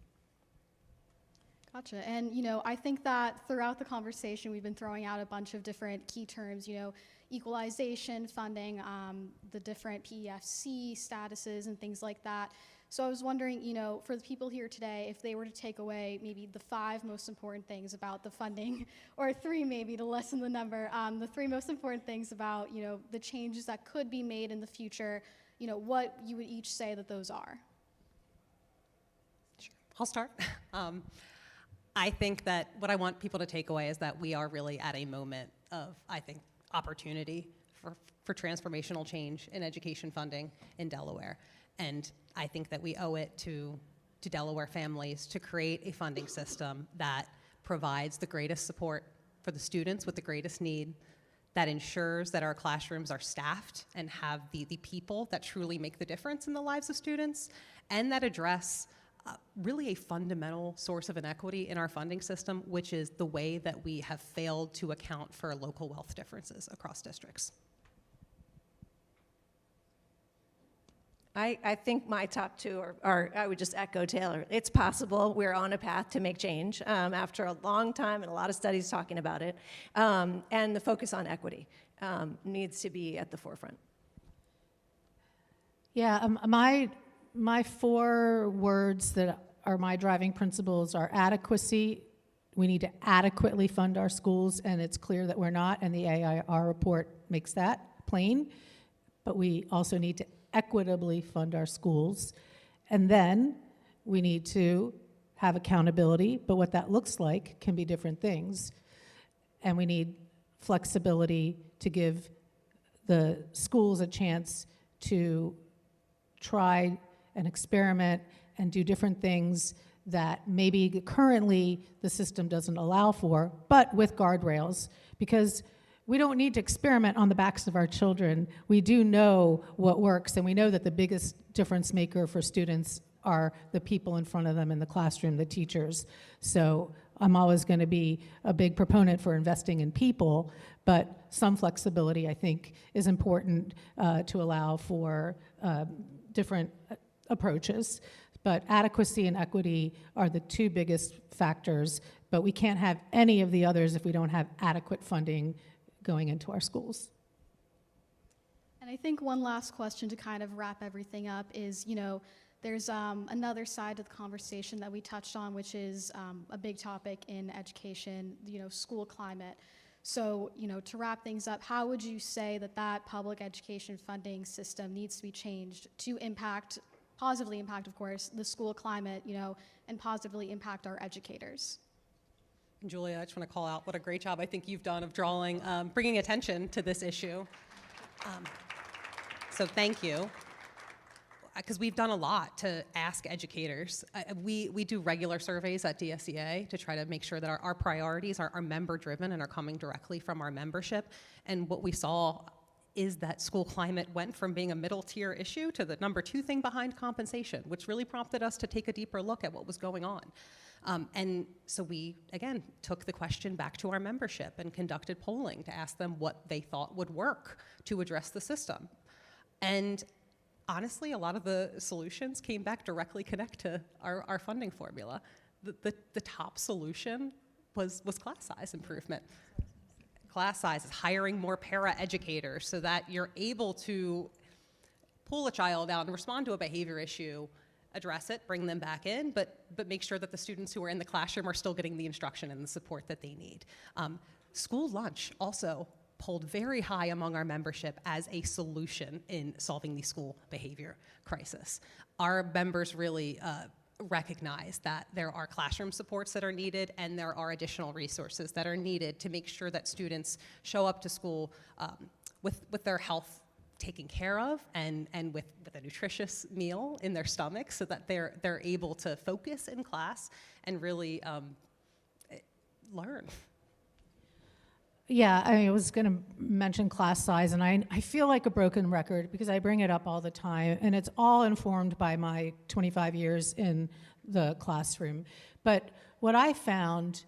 Gotcha. And, I think that throughout the conversation, we've been throwing out a bunch of different key terms, equalization, funding, the different PEFC statuses and things like that. So I was wondering, for the people here today, if they were to take away maybe the 5 most important things about the funding, or 3 maybe to lessen the number, the 3 most important things about, the changes that could be made in the future, what you would each say that those are. Sure. I'll start. I think that what I want people to take away is that we are really at a moment of, I think, opportunity for transformational change in education funding in Delaware. And I think that we owe it to to Delaware families to create a funding system that provides the greatest support for the students with the greatest need, that ensures that our classrooms are staffed and have the people that truly make the difference in the lives of students, and that address really a fundamental source of inequity in our funding system, which is the way that we have failed to account for local wealth differences across districts. I think my top two are, I would just echo Taylor. It's possible. We're on a path to make change after a long time and a lot of studies talking about it. And the focus on equity needs to be at the forefront. Yeah, my 4 words that are my driving principles are adequacy. We need to adequately fund our schools, and it's clear that we're not, and the AIR report makes that plain. But we also need to equitably fund our schools. And then we need to have accountability, but what that looks like can be different things. And we need flexibility to give the schools a chance to try and experiment and do different things that maybe currently the system doesn't allow for, but with guardrails, because we don't need to experiment on the backs of our children. We do know what works, and we know that the biggest difference maker for students are the people in front of them in the classroom, the teachers. So I'm always going to be a big proponent for investing in people, but some flexibility, I think, is important to allow for different approaches. But adequacy and equity are the 2 biggest factors, but we can't have any of the others if we don't have adequate funding going into our schools. And I think one last question to kind of wrap everything up is, there's another side to the conversation that we touched on, which is a big topic in education, school climate. So, to wrap things up, how would you say that public education funding system needs to be changed to positively impact, of course, the school climate, and positively impact our educators? Julia, I just want to call out what a great job I think you've done of bringing attention to this issue. So thank you. Because we've done a lot to ask educators. We do regular surveys at DSEA to try to make sure that our priorities are member-driven and are coming directly from our membership. And what we saw is that school climate went from being a middle-tier issue to the number 2 thing behind compensation, which really prompted us to take a deeper look at what was going on. And so we, again, took the question back to our membership and conducted polling to ask them what they thought would work to address the system. And honestly, a lot of the solutions came back directly connect to our funding formula. The top solution was class size improvement. Class sizes, hiring more para-educators so that you're able to pull a child out and respond to a behavior issue, address it, bring them back in, but make sure that the students who are in the classroom are still getting the instruction and the support that they need. School lunch also pulled very high among our membership as a solution in solving the school behavior crisis. Our members really recognize that there are classroom supports that are needed and there are additional resources that are needed to make sure that students show up to school with their health taken care of and with a nutritious meal in their stomachs so that they're able to focus in class and really learn. Yeah, I was going to mention class size, and I feel like a broken record because I bring it up all the time, and it's all informed by my 25 years in the classroom. But what I found,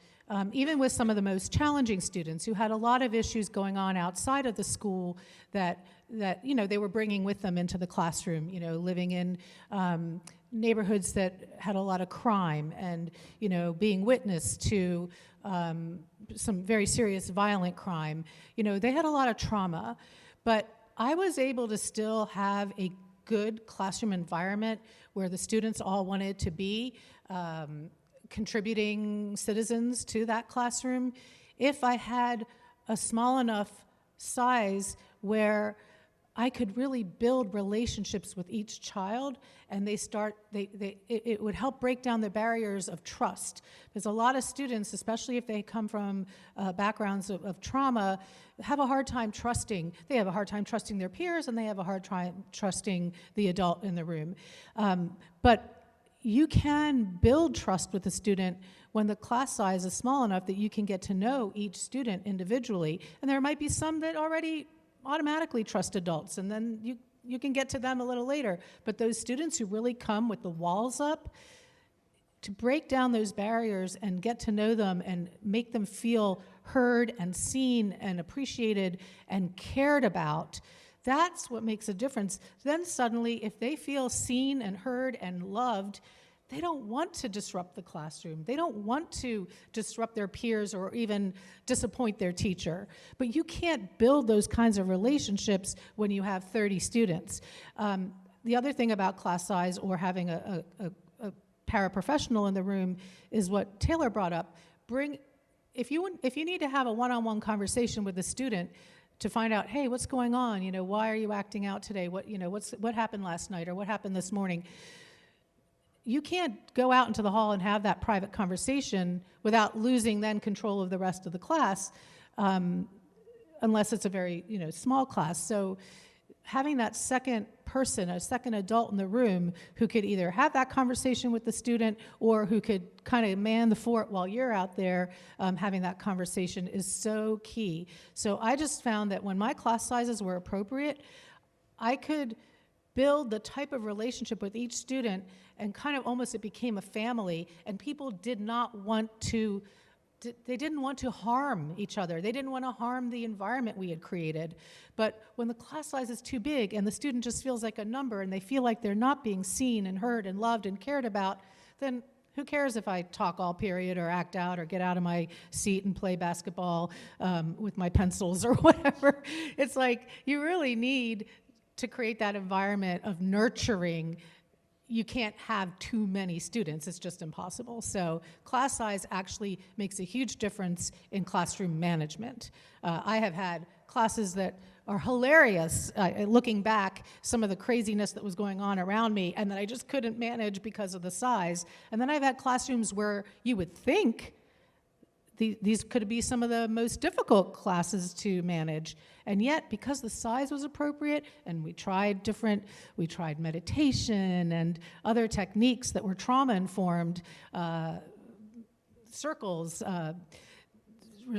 even with some of the most challenging students who had a lot of issues going on outside of the school that they were bringing with them into the classroom, living in neighborhoods that had a lot of crime and, being witness to some very serious violent crime. They had a lot of trauma, but I was able to still have a good classroom environment where the students all wanted to be contributing citizens to that classroom if I had a small enough size where I could really build relationships with each child, and it would help break down the barriers of trust. Because a lot of students, especially if they come from backgrounds of trauma, have a hard time trusting. They have a hard time trusting their peers, and they have a hard time trusting the adult in the room. But you can build trust with a student when the class size is small enough that you can get to know each student individually. And there might be some that already automatically trust adults, and then you can get to them a little later. But those students who really come with the walls up, to break down those barriers and get to know them and make them feel heard and seen and appreciated and cared about, that's what makes a difference. Then suddenly, if they feel seen and heard and loved, they don't want to disrupt the classroom. They don't want to disrupt their peers or even disappoint their teacher. But you can't build those kinds of relationships when you have 30 students. The other thing about class size or having a paraprofessional in the room is what Taylor brought up. If you need to have a one-on-one conversation with the student to find out, hey, what's going on? You know, why are you acting out today? What happened last night or what happened this morning? You can't go out into the hall and have that private conversation without losing then control of the rest of the class, unless it's a very small class. So having that second person, a second adult in the room who could either have that conversation with the student or who could kind of man the fort while you're out there having that conversation is so key. So I just found that when my class sizes were appropriate, I could build the type of relationship with each student and kind of almost it became a family, and people did not want to they didn't want to harm each other. They didn't want to harm the environment we had created. But when the class size is too big and the student just feels like a number and they feel like they're not being seen and heard and loved and cared about, then who cares if I talk all period or act out or get out of my seat and play basketball with my pencils or whatever. It's like you really need to create that environment of nurturing. You can't have too many students. It's just impossible. So class size actually makes a huge difference in classroom management. I have had classes that are hilarious, looking back, some of the craziness that was going on around me and that I just couldn't manage because of the size. And then I've had classrooms where you would think these could be some of the most difficult classes to manage. And yet, because the size was appropriate, and we tried meditation and other techniques that were trauma-informed, circles,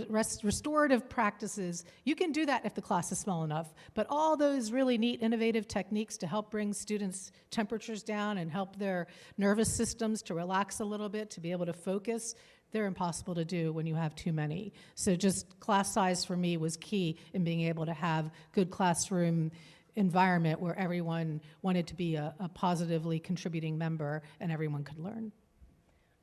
restorative practices. You can do that if the class is small enough. But all those really neat, innovative techniques to help bring students' temperatures down and help their nervous systems to relax a little bit, to be able to focus, they're impossible to do when you have too many. So just class size for me was key in being able to have good classroom environment where everyone wanted to be a positively contributing member and everyone could learn.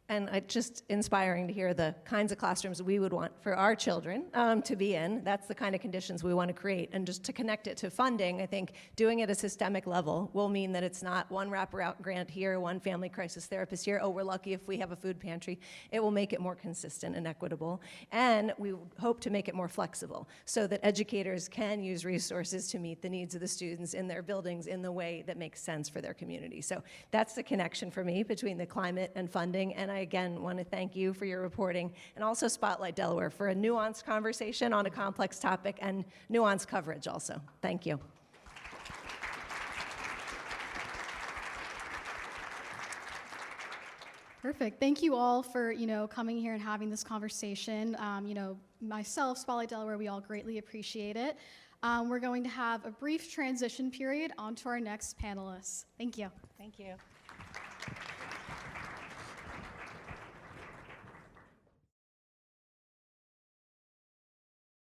And it's just inspiring to hear the kinds of classrooms we would want for our children to be in. That's the kind of conditions we want to create. And just to connect it to funding, I think doing it at a systemic level will mean that it's not one wraparound grant here, one family crisis therapist here, oh, we're lucky if we have a food pantry. It will make it more consistent and equitable. And we hope to make it more flexible so that educators can use resources to meet the needs of the students in their buildings in the way that makes sense for their community. So that's the connection for me between the climate and funding. And I again want to thank you for your reporting and also Spotlight Delaware for a nuanced conversation on a complex topic and nuanced coverage also. Thank you. Perfect. Thank you all for, coming here and having this conversation. Myself, Spotlight Delaware, we all greatly appreciate it. We're going to have a brief transition period onto our next panelists. Thank you. Thank you.